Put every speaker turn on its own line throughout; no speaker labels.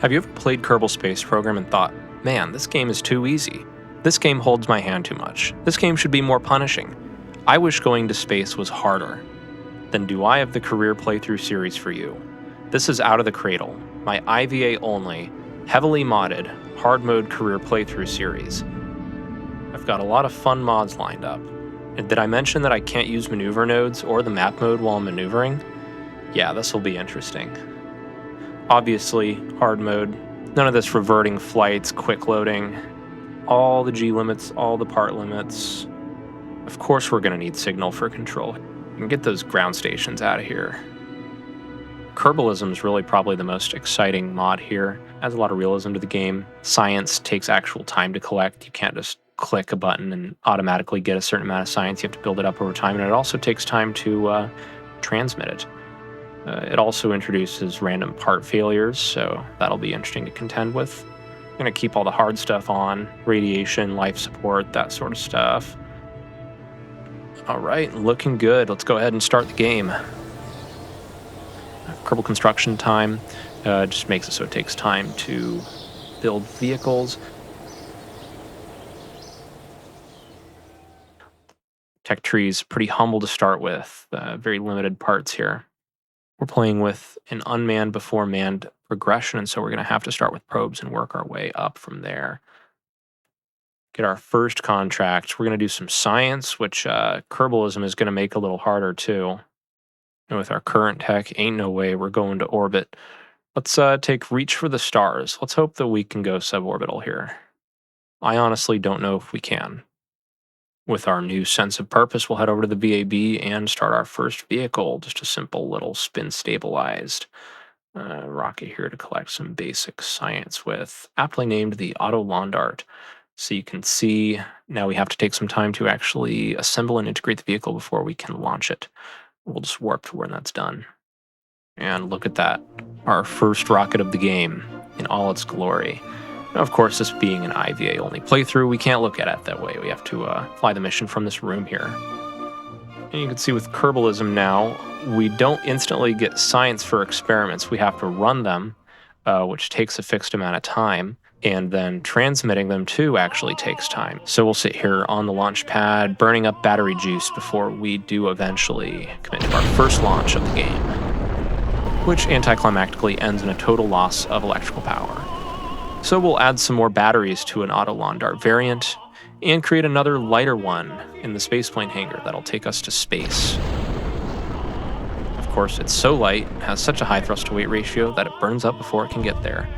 Have you ever played Kerbal Space Program and thought, man, this game is too easy. This game holds my hand too much. This game should be more punishing. I wish going to space was harder. Then do I have the career playthrough series for you. This is Out of the Cradle, my IVA-only, heavily modded, hard mode career playthrough series. I've got a lot of fun mods lined up. And did I mention that I can't use maneuver nodes or the map mode while I'm maneuvering? Yeah, this will be interesting. Obviously, hard mode, none of this reverting flights, quick loading, all the G limits, all the part limits. Of course we're going to need signal for control. And get those ground stations out of here. Kerbalism is really probably the most exciting mod here. Adds a lot of realism to the game. Science takes actual time to collect. You can't just click a button and automatically get a certain amount of science. You have to build it up over time, and it also takes time to transmit it. It also introduces random part failures, so that'll be interesting to contend with. I'm going to keep all the hard stuff on, radiation, life support, that sort of stuff. All right, looking good. Let's go ahead and start the game. Kerbal construction time just makes it so it takes time to build vehicles. Tech tree's pretty humble to start with, very limited parts here. We're playing with an unmanned before manned progression, and so we're going to have to start with probes and work our way up from there. Get our first contract. We're going to do some science, which Kerbalism is going to make a little harder too. And with our current tech, ain't no way we're going to orbit. Let's take reach for the stars. Let's hope that we can go suborbital here. I honestly don't know if we can. With our new sense of purpose, we'll head over to the VAB and start our first vehicle. Just a simple little spin-stabilized rocket here to collect some basic science with, aptly named the Auto Landart. So you can see now we have to take some time to actually assemble and integrate the vehicle before we can launch it. We'll just warp to when that's done. And look at that, our first rocket of the game in all its glory. Now, of course, this being an IVA-only playthrough, we can't look at it that way. We have to fly the mission from this room here. And you can see with Kerbalism now, we don't instantly get science for experiments. We have to run them, which takes a fixed amount of time. And then transmitting them too actually takes time. So we'll sit here on the launch pad, burning up battery juice before we do eventually commit to our first launch of the game, which anticlimactically ends in a total loss of electrical power. So we'll add some more batteries to an Auto Landart variant and create another lighter one in the spaceplane hangar that'll take us to space. Of course, it's so light, has such a high thrust to weight ratio that it burns up before it can get there.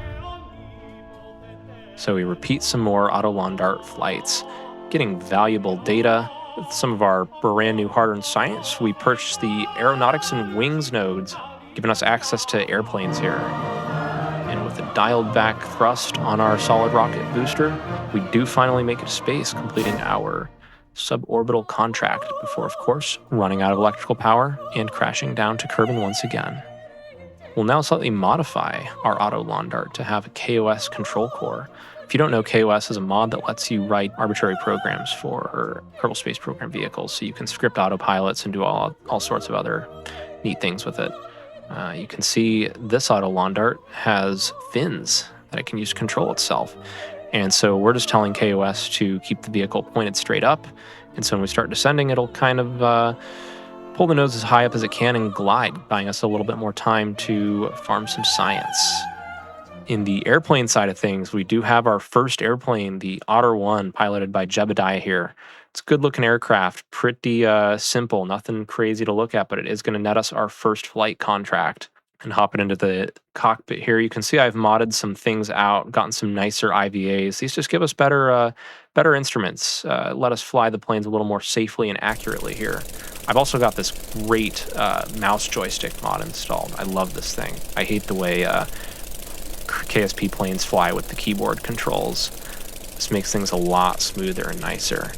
So we repeat some more Auto Landart flights, getting valuable data. With some of our brand new hard-earned science, we purchased the aeronautics and wings nodes, giving us access to airplanes here. And with a dialed back thrust on our solid rocket booster, we do finally make it to space, completing our suborbital contract before, of course, running out of electrical power and crashing down to Kerbin once again. We'll now slightly modify our Auto Landart to have a KOS control core. If you don't know, KOS is a mod that lets you write arbitrary programs for Kerbal Space Program vehicles, so you can script autopilots and do all sorts of other neat things with it. You can see this Auto Landart has fins that it can use to control itself. And so we're just telling KOS to keep the vehicle pointed straight up. And so when we start descending, it'll kind of pull the nose as high up as it can and glide, buying us a little bit more time to farm some science. In the airplane side of things, we do have our first airplane, the Otter 1, piloted by Jebediah here. It's a good-looking aircraft, pretty simple, nothing crazy to look at, but it is going to net us our first flight contract. And hopping into the cockpit here, you can see I've modded some things out, gotten some nicer IVAs. These just give us better instruments, let us fly the planes a little more safely and accurately here. I've also got this great mouse joystick mod installed. I love this thing. I hate the way KSP planes fly with the keyboard controls. This makes things a lot smoother and nicer.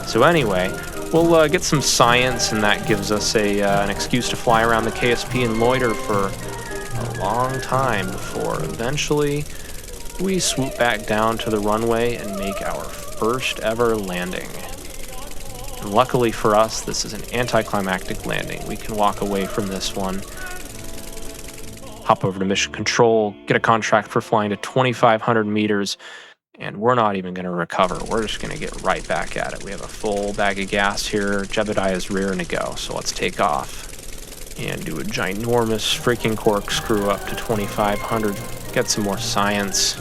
So anyway, we'll get some science, and that gives us an excuse to fly around the KSP and loiter for a long time before eventually we swoop back down to the runway and make our first ever landing. And luckily for us, this is an anticlimactic landing. We can walk away from this one, hop over to mission control, get a contract for flying to 2,500 meters, and we're not even going to recover. We're just going to get right back at it. We have a full bag of gas here. Jebediah's rearing to go, so let's take off and do a ginormous freaking corkscrew up to 2,500. Get some more science.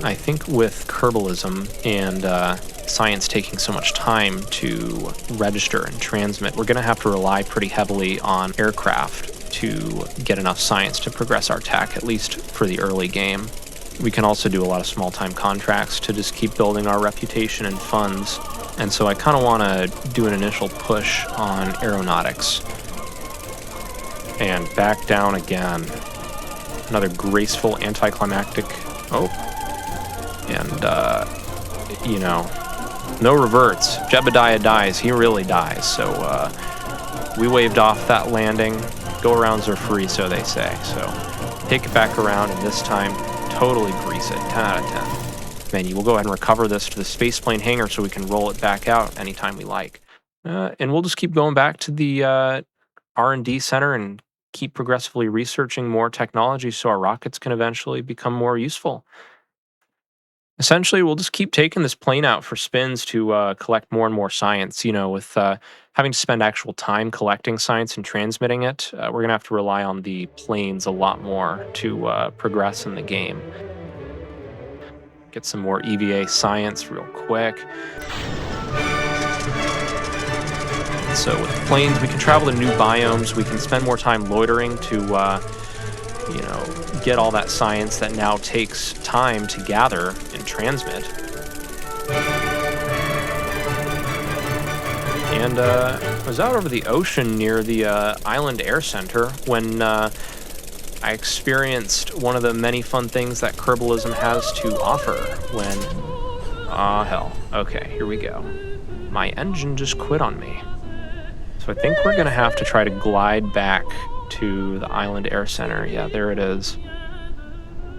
I think with Kerbalism and science taking so much time to register and transmit, we're going to have to rely pretty heavily on aircraft to get enough science to progress our tech, at least for the early game. We can also do a lot of small-time contracts to just keep building our reputation and funds. And so I kind of want to do an initial push on aeronautics. And back down again. Another graceful anticlimactic. Oh. And, you know, no reverts. Jebediah dies. He really dies. So we waved off that landing. Go-arounds are free, so they say. So take it back around, and this time, totally grease it. 10 out of 10. Menu. We'll go ahead and recover this to the spaceplane hangar so we can roll it back out anytime we like. And we'll just keep going back to the R&D center and keep progressively researching more technology so our rockets can eventually become more useful. Essentially, we'll just keep taking this plane out for spins to collect more and more science. You know, with having to spend actual time collecting science and transmitting it, we're going to have to rely on the planes a lot more to progress in the game. Get some more EVA science real quick. So with planes, we can travel to new biomes. We can spend more time loitering to, you know, get all that science that now takes time to gather and transmit. And I was out over the ocean near the Island Air Center when I experienced one of the many fun things that Kerbalism has to offer when... Ah, hell. Okay, here we go. My engine just quit on me. So I think we're going to have to try to glide back to the Island Air Center. Yeah, there it is.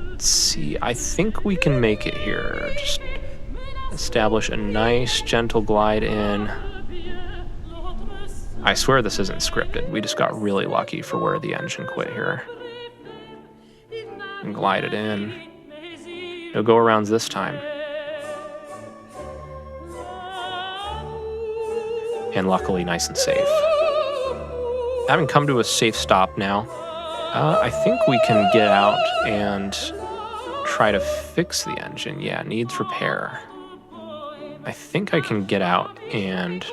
Let's see. I think we can make it here. Just establish a nice, gentle glide in. I swear this isn't scripted. We just got really lucky for where the engine quit here. And glide it in. No go-arounds this time. And luckily nice and safe. Having come to a safe stop now, I think we can get out and try to fix the engine. Yeah, needs repair. I think I can get out and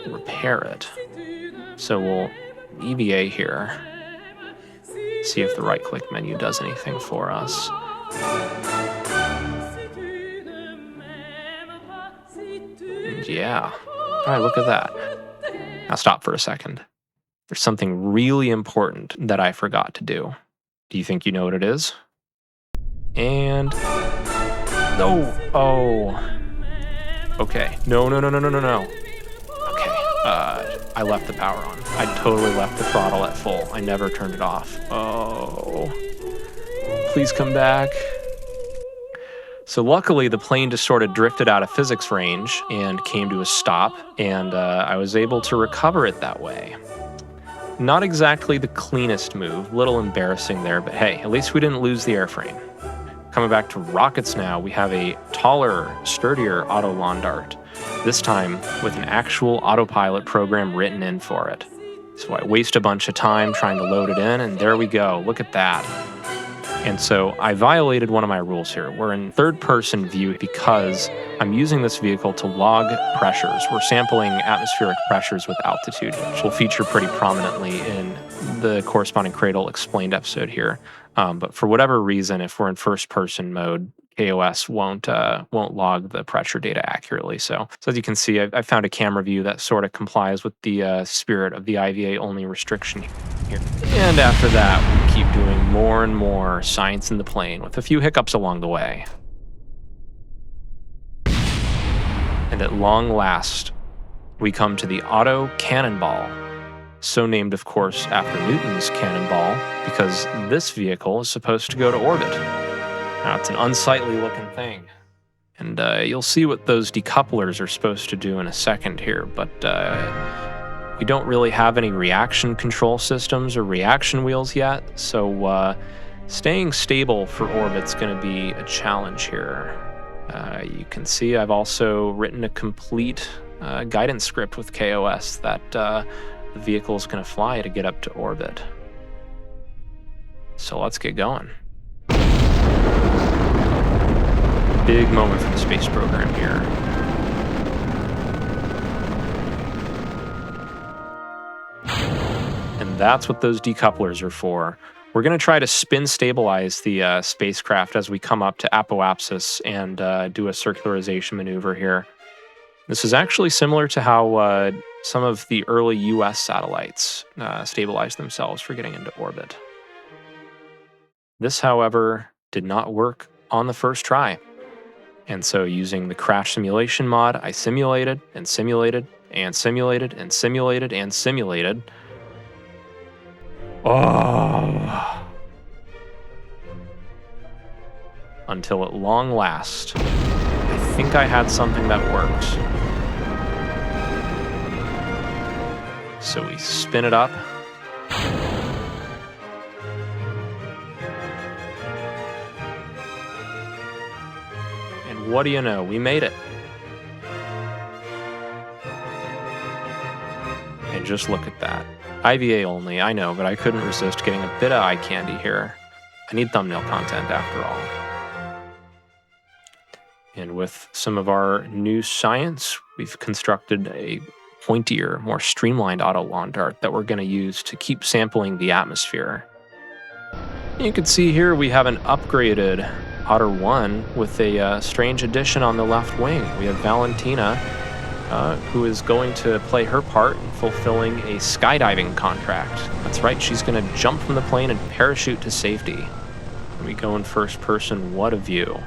repair it. So we'll EVA here. See if the right-click menu does anything for us. And yeah. All right, look at that. Now stop for a second. There's something really important that I forgot to do. Do you think you know what it is? And... No! Oh. Okay. No. Okay. I left the power on. I totally left the throttle at full. I never turned it off. Oh. Please come back. So luckily, the plane just sort of drifted out of physics range and came to a stop, and I was able to recover it that way. Not exactly the cleanest move, a little embarrassing there, but hey, at least we didn't lose the airframe. Coming back to rockets now, we have a taller, sturdier auto lawn dart, this time with an actual autopilot program written in for it. So I waste a bunch of time trying to load it in, and there we go, look at that. And so I violated one of my rules here. We're in third-person view because I'm using this vehicle to log pressures. We're sampling atmospheric pressures with altitude, which will feature pretty prominently in the corresponding Kradle explained episode here. But for whatever reason, if we're in first-person mode, KOS won't log the pressure data accurately. So as you can see, I found a camera view that sort of complies with the spirit of the IVA-only restriction here. And after that, we keep doing more and more science in the plane with a few hiccups along the way. And at long last, we come to the auto cannonball. So named, of course, after Newton's cannonball, because this vehicle is supposed to go to orbit. Now, it's an unsightly looking thing. And you'll see what those decouplers are supposed to do in a second here, but we don't really have any reaction control systems or reaction wheels yet, so staying stable for orbit's going to be a challenge here. You can see I've also written a complete guidance script with KOS that the vehicle is going to fly to get up to orbit. So let's get going. Big moment for the space program here. And that's what those decouplers are for. We're going to try to spin stabilize the spacecraft as we come up to apoapsis and do a circularization maneuver here. This is actually similar to how some of the early US satellites stabilized themselves for getting into orbit. This, however, did not work on the first try. And so using the crash simulation mod, I simulated and simulated and simulated and simulated and simulated. Oh. Until at long last, I think I had something that worked. So we spin it up. And what do you know? We made it. And just look at that. IVA only, I know, but I couldn't resist getting a bit of eye candy here. I need thumbnail content after all. And with some of our new science, we've constructed a pointier, more streamlined auto lawn dart that we're going to use to keep sampling the atmosphere. You can see here we have an upgraded Otter 1 with a strange addition on the left wing. We have Valentina, who is going to play her part in fulfilling a skydiving contract. That's right, she's going to jump from the plane and parachute to safety. When we go in first person, what a view.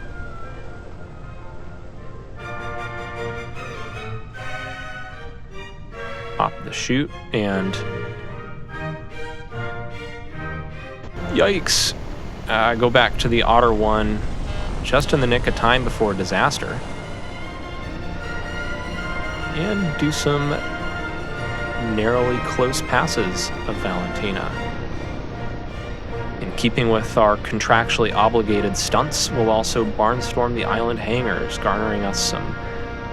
Pop the chute, and yikes! Go back to the Otter 1 just in the nick of time before disaster. And do some narrowly close passes of Valentina. In keeping with our contractually obligated stunts, we'll also barnstorm the island hangars, garnering us some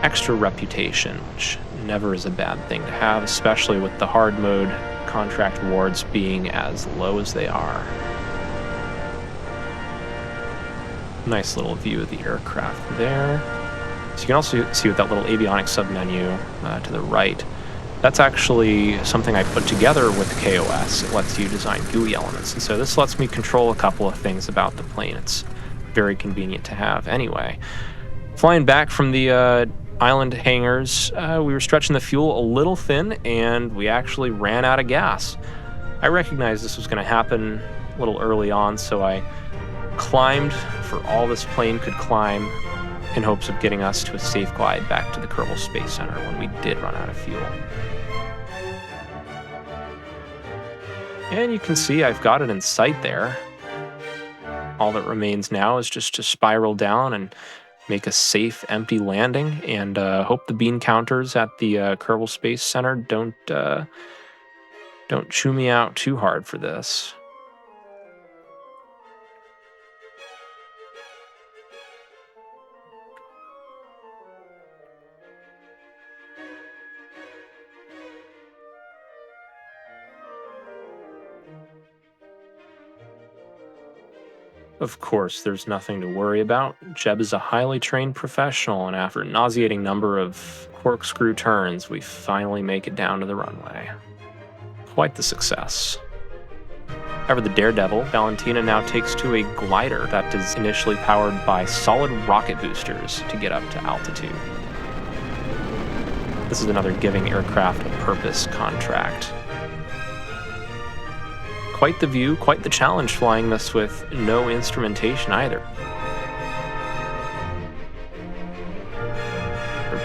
extra reputation, which never is a bad thing to have, especially with the hard mode contract awards being as low as they are. Nice little view of the aircraft there. So you can also see with that little avionics submenu to the right, that's actually something I put together with KOS. It lets you design GUI elements, and so this lets me control a couple of things about the plane. It's very convenient to have anyway. Flying back from the island hangars, we were stretching the fuel a little thin, and we actually ran out of gas. I recognized this was going to happen a little early on, so I climbed for all this plane could climb in hopes of getting us to a safe glide back to the Kerbal Space Center when we did run out of fuel. And you can see I've got it in sight there. All that remains now is just to spiral down and make a safe, empty landing, and hope the bean counters at the Kerbal Space Center don't chew me out too hard for this. Of course, there's nothing to worry about. Jeb is a highly trained professional, and after a nauseating number of corkscrew turns, we finally make it down to the runway. Quite the success. However, the Daredevil, Valentina now takes to a glider that is initially powered by solid rocket boosters to get up to altitude. This is another giving aircraft a purpose contract. Quite the view, quite the challenge flying this with no instrumentation either.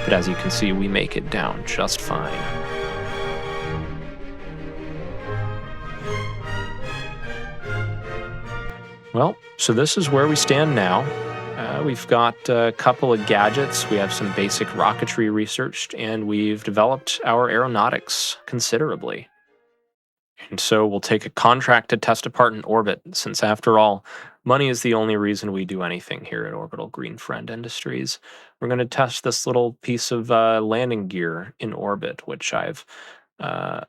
But as you can see, we make it down just fine. Well, so this is where we stand now. We've got a couple of gadgets. We have some basic rocketry researched, and we've developed our aeronautics considerably. And so we'll take a contract to test a part in orbit, since after all, money is the only reason we do anything here at Orbital Green Friend Industries. We're going to test this little piece of landing gear in orbit, which I've uh,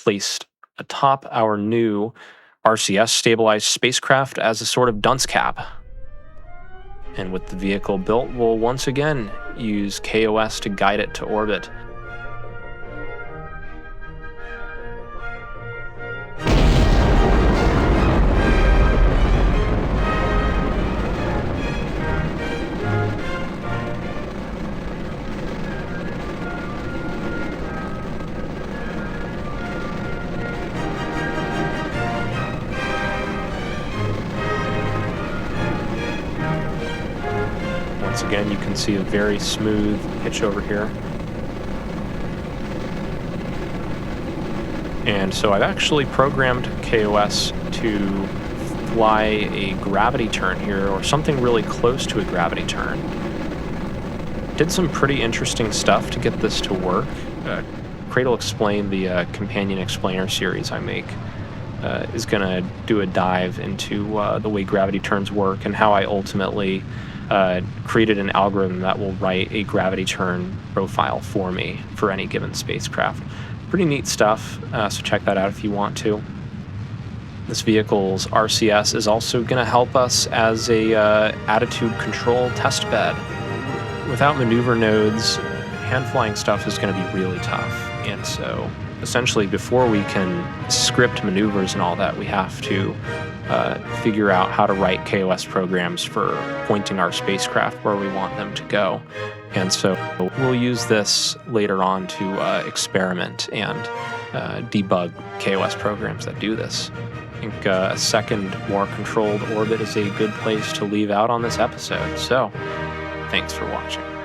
placed atop our new RCS stabilized spacecraft as a sort of dunce cap. And with the vehicle built, we'll once again use KOS to guide it to orbit. Once again, you can see a very smooth pitch over here. And so I've actually programmed KOS to fly a gravity turn here, or something really close to a gravity turn. Did some pretty interesting stuff to get this to work. Kradle Explain, the companion explainer series I make, is going to do a dive into the way gravity turns work and how I ultimately created an algorithm that will write a gravity turn profile for me for any given spacecraft. Pretty neat stuff, so check that out if you want to. This vehicle's RCS is also going to help us as a attitude control test bed. Without maneuver nodes, hand flying stuff is going to be really tough, and so essentially before we can script maneuvers and all that, we have to figure out how to write KOS programs for pointing our spacecraft where we want them to go. And so we'll use this later on to experiment and debug KOS programs that do this. I think a second, more controlled orbit is a good place to leave out on this episode. So thanks for watching.